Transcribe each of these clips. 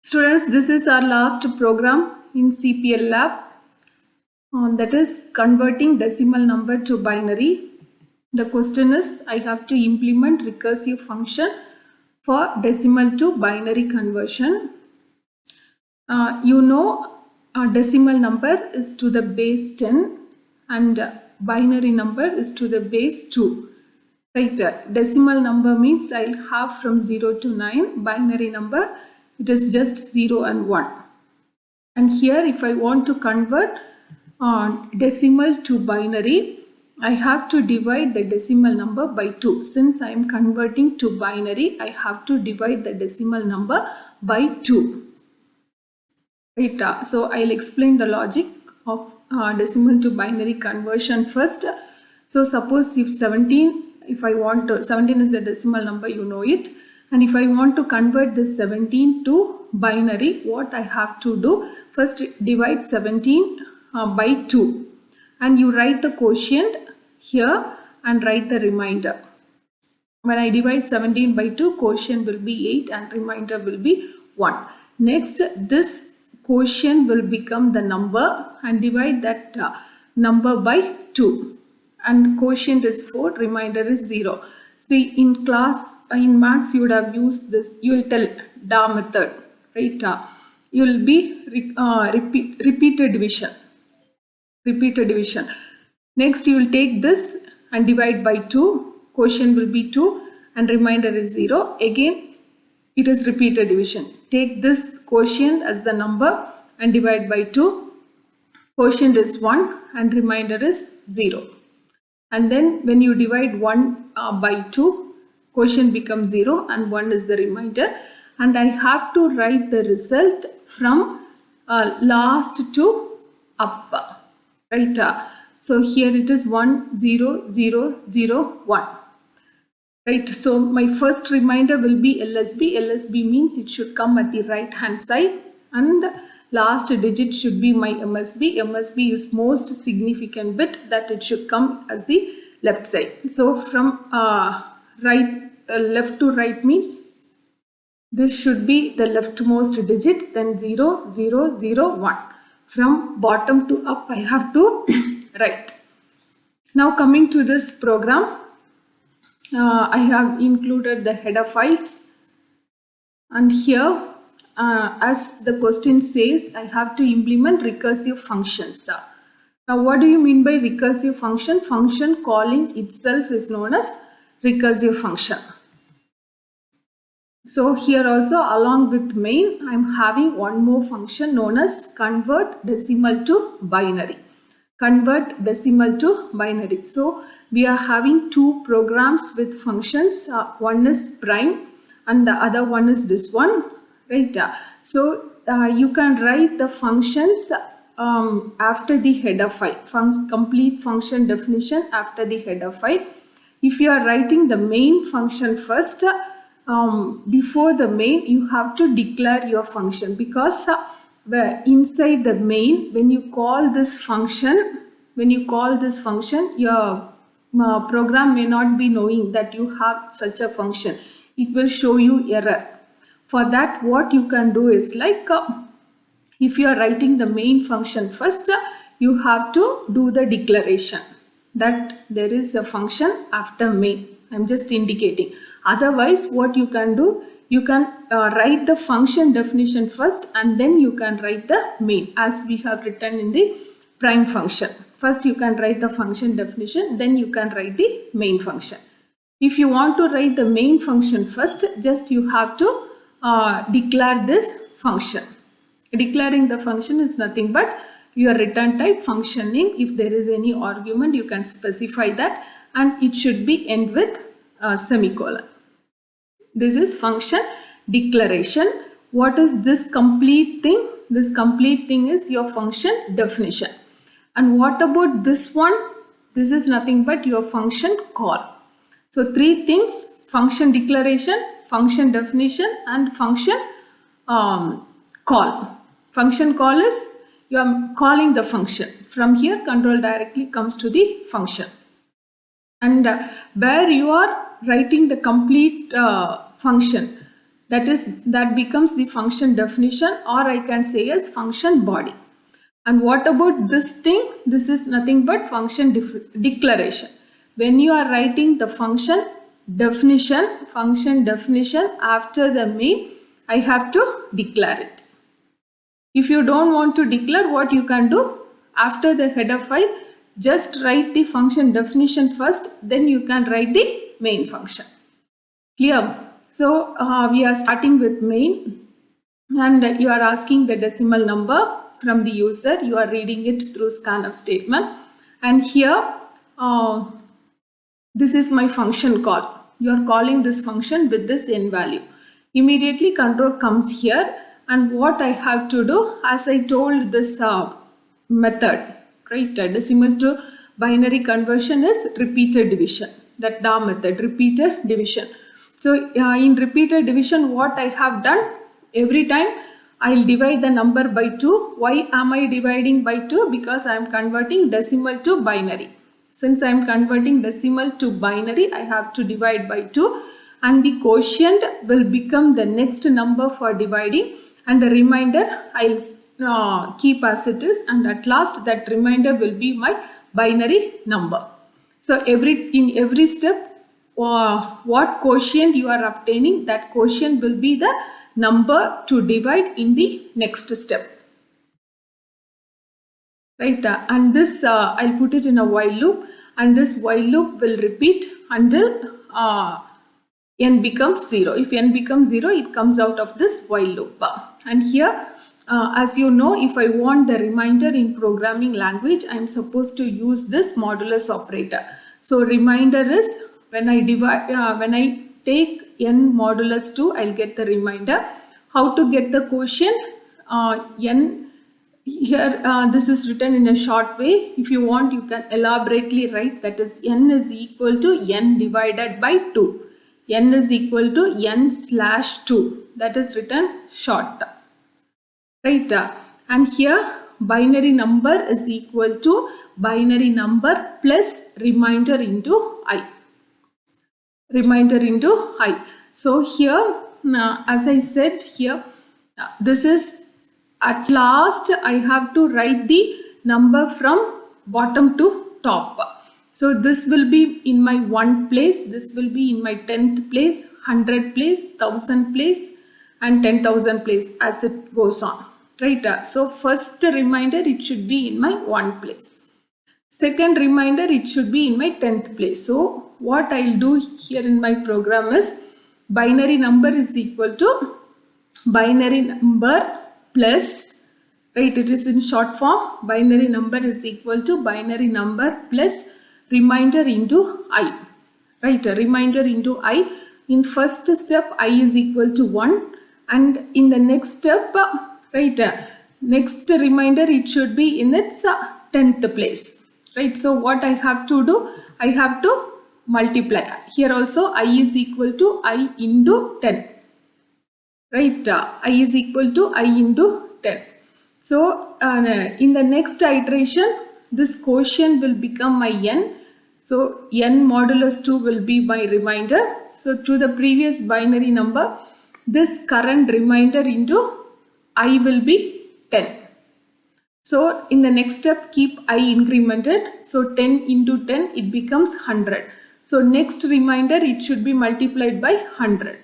Students, this is our last program in CPL lab, that is converting decimal number to binary. The question is, I have to implement recursive function for decimal to binary conversion. Decimal number is to the base 10 and binary number is to the base 2. Right, decimal number means I'll have from 0 to 9. Binary number, it is just 0 and 1. And here if I want to convert decimal to binary, I have to divide the decimal number by 2. Since I am converting to binary, I have to divide the decimal number by 2. Right, so I'll explain the logic of decimal to binary conversion first. So suppose if 17 is a decimal number, you know it. And if I want to convert this 17 to binary, what I have to do? First divide 17 by 2. And you write the quotient here and write the remainder. When I divide 17 by 2, quotient will be 8 and remainder will be 1. Next, this quotient will become the number and divide that number by 2. And quotient is 4, remainder is 0. See, in class, in maths, you would have used this, you will tell DA method, right? You will be repeated division. Repeated division. Next, you will take this and divide by 2. Quotient will be 2 and remainder is 0. Again, it is repeated division. Take this quotient as the number and divide by 2. Quotient is 1 and remainder is 0. And then when you divide 1 by 2, quotient becomes 0 and 1 is the remainder. And I have to write the result from last to up. Right? So here it is 1, 0, 0, 0, 1. Right? So my first remainder will be LSB. LSB means it should come at the right hand side. And last digit should be my MSB. MSB is most significant bit, that it should come as the left side. So from left to right means this should be the leftmost digit, then 0, 0, 0, 1. From bottom to up I have to write. Now coming to this program, I have included the header files, and here as the question says, I have to implement recursive functions. Now what do you mean by recursive function? Function calling itself is known as recursive function. So here also, along with main, I am having one more function known as convert decimal to binary. Convert decimal to binary. So we are having two programs with functions. One is prime and the other one is this one. Right? So you can write the functions after the header file. Complete function definition after the header file. If you are writing the main function first, before the main, you have to declare your function, because inside the main, when you call this function, your program may not be knowing that you have such a function. It will show you error. For that, what you can do is like, if you are writing the main function first, you have to do the declaration that there is a function after main. I'm just indicating. Otherwise, what you can do, you can write the function definition first and then you can write the main, as we have written in the prime function. First you can write the function definition, then you can write the main function. If you want to write the main function first, just you have to declare this function. Declaring the function is nothing but your return type, function name. If there is any argument, you can specify that, and it should be end with semicolon. This is function declaration. What is this complete thing? This complete thing is your function definition. And what about this one? This is nothing but your function call. So three things: function declaration, function definition, and function call. Function call is you are calling the function. From here, control directly comes to the function. And where you are writing the complete function, That becomes the function definition, or I can say as function body. And what about this thing? This is nothing but function declaration. When you are writing the function definition after the main, I have to declare it. If you don't want to declare, what you can do, after the header file, just write the function definition first, then you can write the main function. Clear? So we are starting with main, and you are asking the decimal number from the user. You are reading it through scanf statement, and here this is my function call. You are calling this function with this n value. Immediately control comes here, and what I have to do, as I told, this method, right, decimal to binary conversion is repeated division. That DA method, repeated division. So in repeated division, what I have done, every time I'll divide the number by 2. Why am I dividing by 2? Because I am converting decimal to binary. Since I am converting decimal to binary, I have to divide by 2, and the quotient will become the next number for dividing, and the remainder I'll keep as it is, and at last that remainder will be my binary number. So in every step, what quotient you are obtaining, that quotient will be the number to divide in the next step. Right, and this I'll put it in a while loop, and this while loop will repeat until n becomes 0. If n becomes 0, it comes out of this while loop. And here, as you know, if I want the remainder in programming language, I am supposed to use this modulus operator. So remainder is when I divide, when I take n modulus 2, I'll get the remainder. How to get the quotient? N here, this is written in a short way. If you want, you can elaborately write, that is n is equal to n divided by 2. N is equal to n/2. That is written short. Right, and here binary number is equal to binary number plus remainder into I. Remainder into I. So here, as I said here, this is at last I have to write the number from bottom to top. So this will be in my 1 place, this will be in my 10th place, 100 place, 1000 place, and 10,000 place, as it goes on. Right? So first reminder, it should be in my 1 place. Second reminder, it should be in my 10th place. So what I'll do here in my program is binary number is equal to binary number plus, right, it is in short form, binary number is equal to binary number plus remainder into I. Right, remainder into I. In first step, I is equal to 1, and in the next step, right, next remainder, it should be in its 10th place. Right, so what I have to do, I have to multiply. Here also I is equal to I into 10. Right, I is equal to I into 10. So in the next iteration, this quotient will become my n. So n modulus 2 will be my remainder. So to the previous binary number, this current remainder into I will be 10. So in the next step, keep I incremented. So 10 into 10, it becomes 100. So next remainder, it should be multiplied by 100.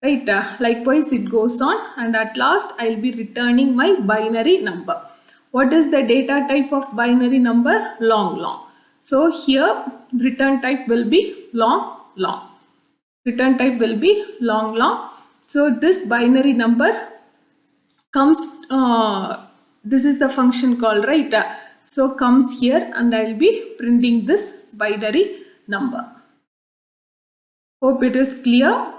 Right, likewise it goes on, and at last I will be returning my binary number. What is the data type of binary number? Long. So here return type will be long. Return type will be long. So this binary number comes, this is the function call, right? So comes here, and I will be printing this binary number. Hope it is clear.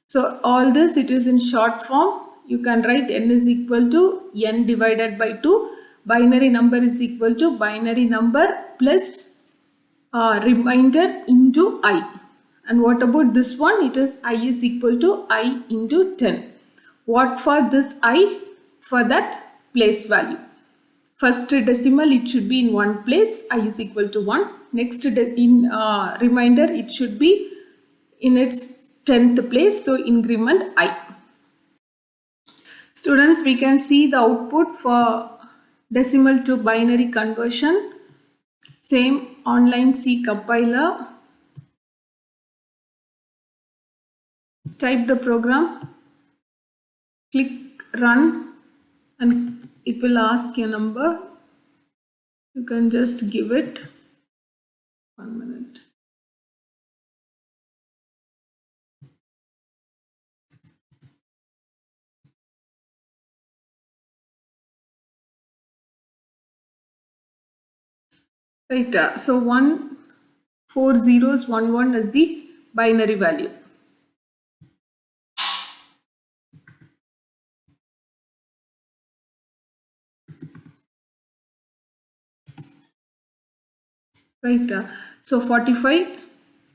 So all this, it is in short form. You can write n is equal to n divided by 2. Binary number is equal to binary number plus remainder into I. And what about this one? It is I is equal to I into 10. What for this I? For that place value. First decimal, it should be in 1 place. I is equal to 1. Next in remainder, it should be in its 10th place, so increment I. Students, we can see the output for decimal to binary conversion. Same online C compiler. Type the program, click run, and it will ask a number. You can just give it 1 minute. Right, so 1 4 zeros 1 1 is the binary value. Right, so 45,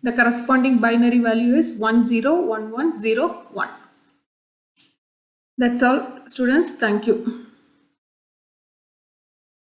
the corresponding binary value is 101101. That's all, students. Thank you.